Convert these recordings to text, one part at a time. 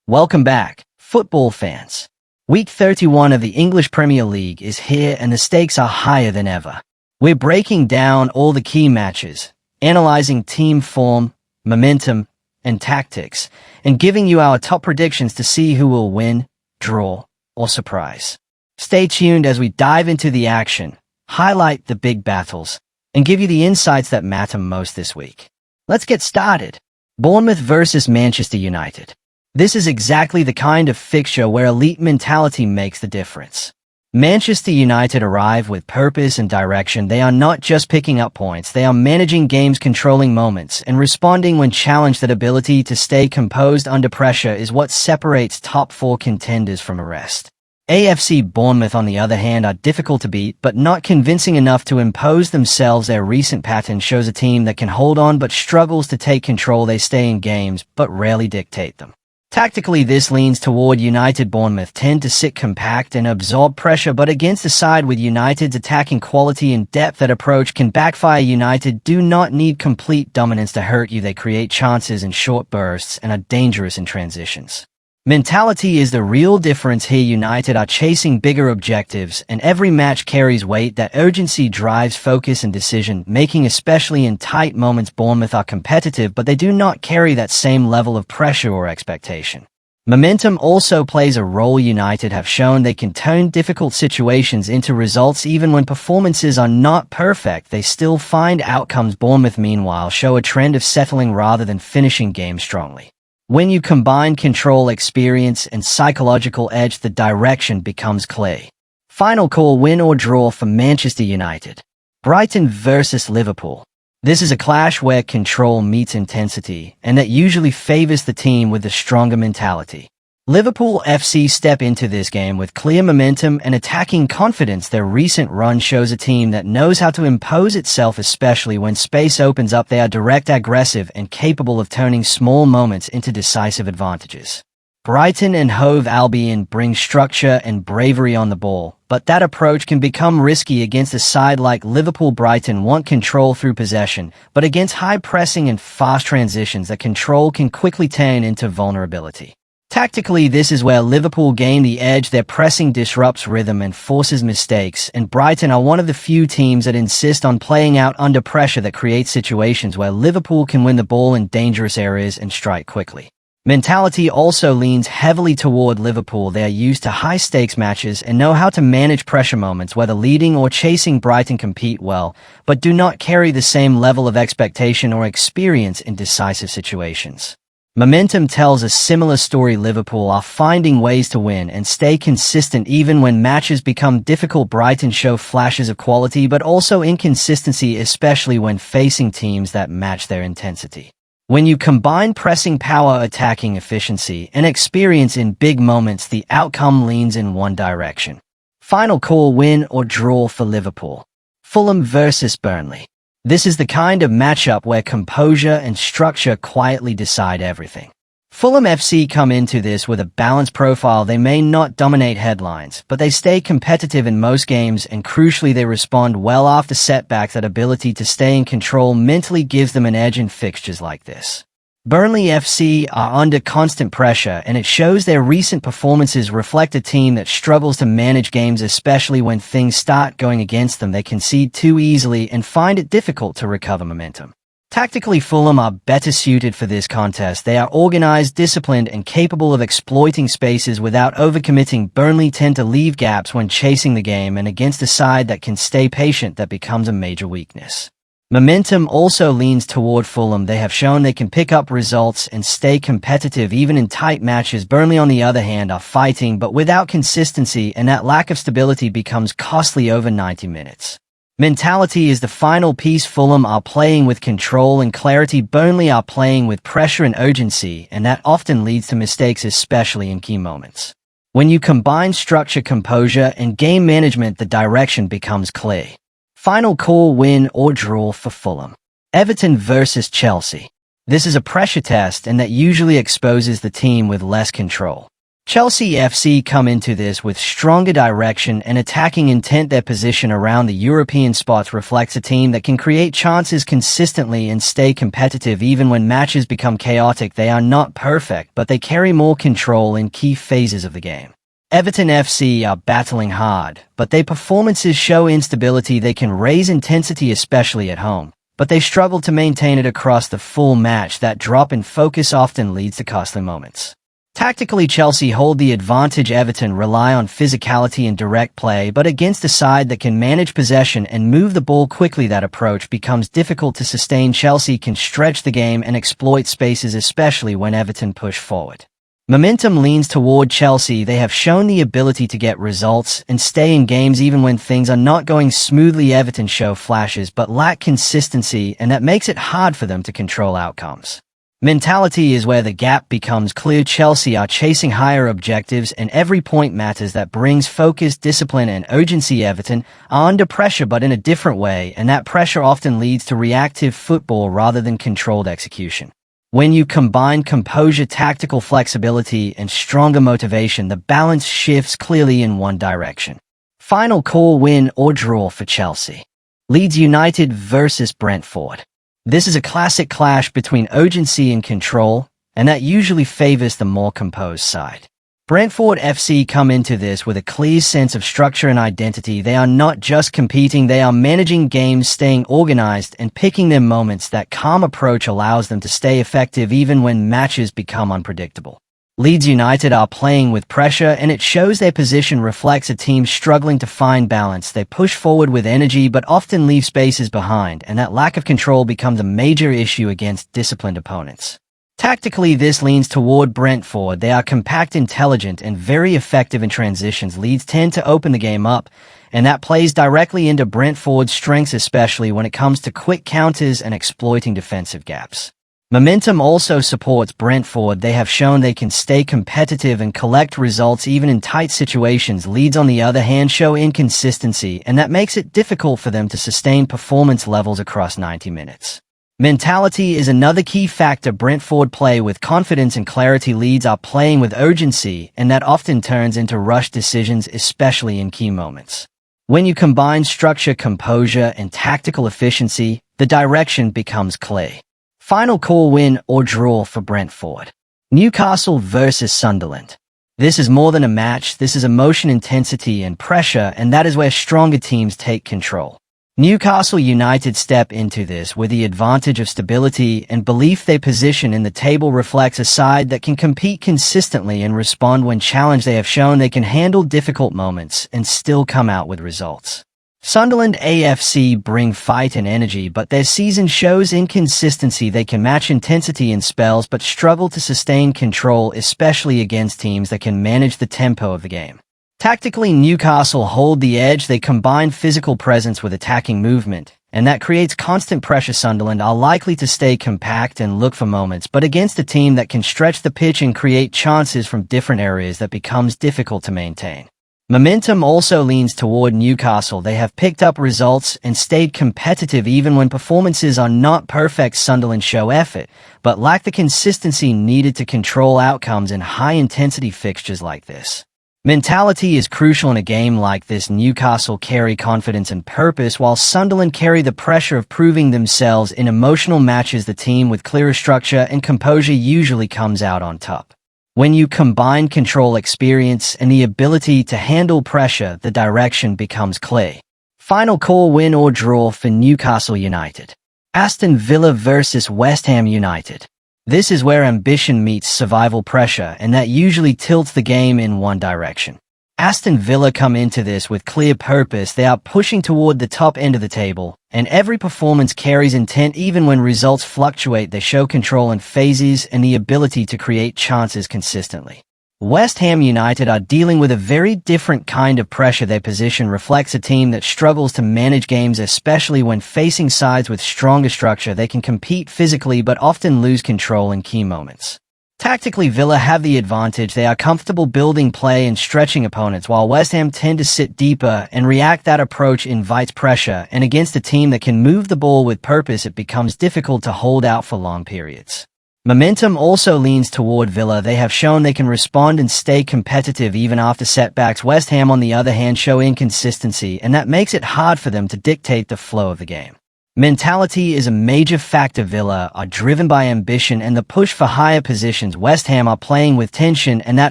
Welcome back, football fans. Week 31 of the English Premier League is here and the stakes are higher than ever. We're breaking down all the key matches, analyzing team form, momentum, and tactics, and giving you our top predictions to see who will win, draw, or surprise. Stay tuned as we dive into the action, highlight the big battles, and give you the insights that matter most this week. Let's get started. Bournemouth versus Manchester United. This is exactly the kind of fixture where elite mentality makes the difference. Manchester United arrive with purpose and direction. They are not just picking up points, they are managing games, controlling moments, and responding when challenged. That ability to stay composed under pressure is what separates top four contenders from the rest. AFC Bournemouth, on the other hand, are difficult to beat, but not convincing enough to impose themselves. Their recent pattern shows a team that can hold on but struggles to take control. They stay in games, but rarely dictate them. Tactically, this leans toward United. Bournemouth tend to sit compact and absorb pressure, but against a side with United's attacking quality and depth, that approach can backfire. United do not need complete dominance to hurt you. They create chances in short bursts and are dangerous in transitions. Mentality is the real difference here. United are chasing bigger objectives, and every match carries weight. That urgency drives focus and decision-making, especially in tight moments. Bournemouth are competitive, but they do not carry that same level of pressure or expectation. Momentum also plays a role. United have shown they can turn difficult situations into results. Even when performances are not perfect, they still find outcomes. Bournemouth, meanwhile, show a trend of settling rather than finishing games strongly. When you combine control, experience, and psychological edge, the direction becomes clear. Final call: win or draw for Manchester United. Brighton versus Liverpool. This is a clash where control meets intensity, and that usually favors the team with the stronger mentality. Liverpool FC step into this game with clear momentum and attacking confidence. Their recent run shows a team that knows how to impose itself, especially when space opens up. They are direct, aggressive, and capable of turning small moments into decisive advantages. Brighton and Hove Albion bring structure and bravery on the ball, but that approach can become risky against a side like Liverpool. Brighton want control through possession, but against high pressing and fast transitions, that control can quickly turn into vulnerability. Tactically, this is where Liverpool gain the edge. Their pressing disrupts rhythm and forces mistakes, and Brighton are one of the few teams that insist on playing out under pressure, that creates situations where Liverpool can win the ball in dangerous areas and strike quickly. Mentality also leans heavily toward Liverpool. They are used to high-stakes matches and know how to manage pressure moments, whether leading or chasing. Brighton compete well, but do not carry the same level of expectation or experience in decisive situations. Momentum tells a similar story. Liverpool are finding ways to win and stay consistent even when matches become difficult. Brighton show flashes of quality but also inconsistency, especially when facing teams that match their intensity. When you combine pressing power, attacking efficiency, and experience in big moments, the outcome leans in one direction. Final call: win or draw for Liverpool. Fulham versus Burnley. This is the kind of matchup where composure and structure quietly decide everything. Fulham FC come into this with a balanced profile. They may not dominate headlines, but they stay competitive in most games, and crucially, they respond well after setbacks. That ability to stay in control mentally gives them an edge in fixtures like this. Burnley FC are under constant pressure, and it shows. Their recent performances reflect a team that struggles to manage games, especially when things start going against them. They concede too easily and find it difficult to recover momentum. Tactically, Fulham are better suited for this contest. They are organized, disciplined, and capable of exploiting spaces without overcommitting. Burnley tend to leave gaps when chasing the game, and against a side that can stay patient, that becomes a major weakness. Momentum also leans toward Fulham. They have shown they can pick up results and stay competitive even in tight matches. Burnley, on the other hand, are fighting but without consistency, and that lack of stability becomes costly over 90 minutes. Mentality is the final piece. Fulham are playing with control and clarity. Burnley are playing with pressure and urgency, and that often leads to mistakes, especially in key moments. When you combine structure, composure, and game management, the direction becomes clear. Final call: win or draw for Fulham. Everton versus Chelsea. This is a pressure test, and that usually exposes the team with less control. Chelsea FC come into this with stronger direction and attacking intent. Their position around the European spots reflects a team that can create chances consistently and stay competitive even when matches become chaotic. They are not perfect, but they carry more control in key phases of the game. Everton FC are battling hard, but their performances show instability. They can raise intensity, especially at home, but they struggle to maintain it across the full match. That drop in focus often leads to costly moments. Tactically, Chelsea hold the advantage. Everton rely on physicality and direct play, but against a side that can manage possession and move the ball quickly, that approach becomes difficult to sustain. Chelsea can stretch the game and exploit spaces, especially when Everton push forward. Momentum leans toward Chelsea. They have shown the ability to get results and stay in games even when things are not going smoothly. Everton show flashes but lack consistency, and that makes it hard for them to control outcomes. Mentality is where the gap becomes clear. Chelsea are chasing higher objectives, and every point matters. That brings focus, discipline, and urgency. Everton are under pressure, but in a different way, and that pressure often leads to reactive football rather than controlled execution. When you combine composure, tactical flexibility, and stronger motivation, the balance shifts clearly in one direction. Final call: win or draw for Chelsea. Leeds United versus Brentford. This is a classic clash between urgency and control, and that usually favors the more composed side. Brentford FC come into this with a clear sense of structure and identity. They are not just competing, they are managing games, staying organized, and picking their moments. That calm approach allows them to stay effective even when matches become unpredictable. Leeds United are playing with pressure, and it shows. Their position reflects a team struggling to find balance. They push forward with energy but often leave spaces behind, and that lack of control becomes a major issue against disciplined opponents. Tactically, this leans toward Brentford. They are compact, intelligent, and very effective in transitions. Leeds tend to open the game up, and that plays directly into Brentford's strengths, especially when it comes to quick counters and exploiting defensive gaps. Momentum also supports Brentford. They have shown they can stay competitive and collect results even in tight situations. Leeds, on the other hand, show inconsistency, and that makes it difficult for them to sustain performance levels across 90 minutes. Mentality is another key factor. Brentford play with confidence and clarity. Leeds are playing with urgency, and that often turns into rushed decisions, especially in key moments. When you combine structure, composure, and tactical efficiency, the direction becomes clear. Final call: win or draw for Brentford. Newcastle versus Sunderland. This is more than a match. This is emotion, intensity, and pressure, and that is where stronger teams take control. Newcastle United step into this with the advantage of stability and belief. Their position in the table reflects a side that can compete consistently and respond when challenged. They have shown they can handle difficult moments and still come out with results. Sunderland AFC bring fight and energy, but their season shows inconsistency. They can match intensity in spells but struggle to sustain control, especially against teams that can manage the tempo of the game. Tactically, Newcastle hold the edge. They combine physical presence with attacking movement, and that creates constant pressure. Sunderland are likely to stay compact and look for moments, but against a team that can stretch the pitch and create chances from different areas, that becomes difficult to maintain. Momentum also leans toward Newcastle. They have picked up results and stayed competitive even when performances are not perfect. Sunderland show effort, but lack the consistency needed to control outcomes in high-intensity fixtures like this. Mentality is crucial in a game like this. Newcastle carry confidence and purpose, while Sunderland carry the pressure of proving themselves in emotional matches. The team with clearer structure and composure usually comes out on top. When you combine control, experience, and the ability to handle pressure, the direction becomes clear. Final call: win or draw for Newcastle United. Aston Villa versus West Ham United. This is where ambition meets survival pressure, and that usually tilts the game in one direction. Aston Villa come into this with clear purpose. They are pushing toward the top end of the table, and every performance carries intent. Even when results fluctuate, they show control in phases and the ability to create chances consistently. West Ham United are dealing with a very different kind of pressure. Their position reflects a team that struggles to manage games, especially when facing sides with stronger structure. They can compete physically but often lose control in key moments. Tactically, Villa have the advantage. They are comfortable building play and stretching opponents, while West Ham tend to sit deeper and react. That approach invites pressure, and against a team that can move the ball with purpose, it becomes difficult to hold out for long periods. Momentum also leans toward Villa. They have shown they can respond and stay competitive even after setbacks. West Ham, on the other hand, show inconsistency, and that makes it hard for them to dictate the flow of the game. Mentality is a major factor. Villa are driven by ambition and the push for higher positions. West Ham are playing with tension, and that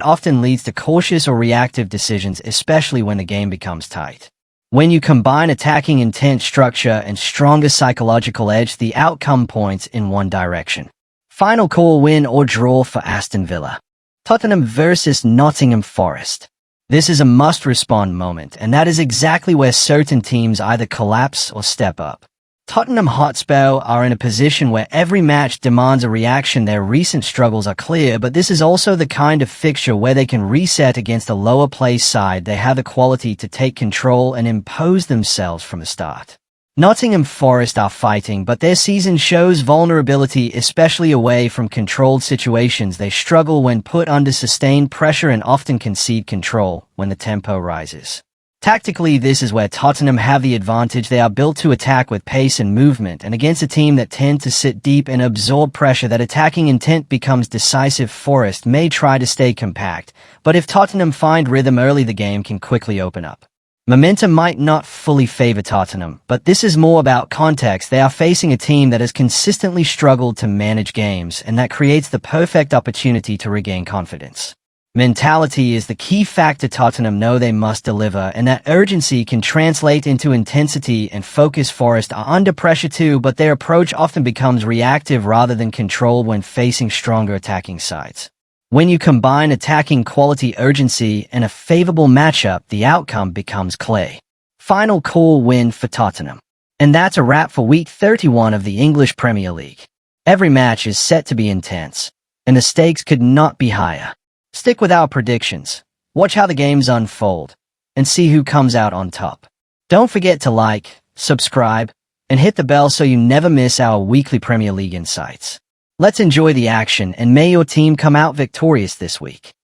often leads to cautious or reactive decisions, especially when the game becomes tight. When you combine attacking intent, structure, and stronger psychological edge, the outcome points in one direction. Final call: win or draw for Aston Villa. Tottenham versus Nottingham Forest. This is a must-respond moment, and that is exactly where certain teams either collapse or step up. Tottenham Hotspur are in a position where every match demands a reaction. Their recent struggles are clear, but this is also the kind of fixture where they can reset against a lower-placed side. They have the quality to take control and impose themselves from the start. Nottingham Forest are fighting, but their season shows vulnerability, especially away from controlled situations. They struggle when put under sustained pressure and often concede control when the tempo rises. Tactically, this is where Tottenham have the advantage. They are built to attack with pace and movement, and against a team that tend to sit deep and absorb pressure, that attacking intent becomes decisive. Forest may try to stay compact, but if Tottenham find rhythm early, the game can quickly open up. Momentum might not fully favor Tottenham, but this is more about context. They are facing a team that has consistently struggled to manage games, and that creates the perfect opportunity to regain confidence. Mentality is the key factor. Tottenham know they must deliver, and that urgency can translate into intensity and focus. Forest are under pressure too, but their approach often becomes reactive rather than controlled when facing stronger attacking sides. When you combine attacking quality, urgency, and a favorable matchup, the outcome becomes clear. Final call: win for Tottenham. And that's a wrap for Week 31 of the English Premier League. Every match is set to be intense, and the stakes could not be higher. Stick with our predictions, watch how the games unfold, and see who comes out on top. Don't forget to like, subscribe, and hit the bell so you never miss our weekly Premier League insights. Let's enjoy the action, and may your team come out victorious this week.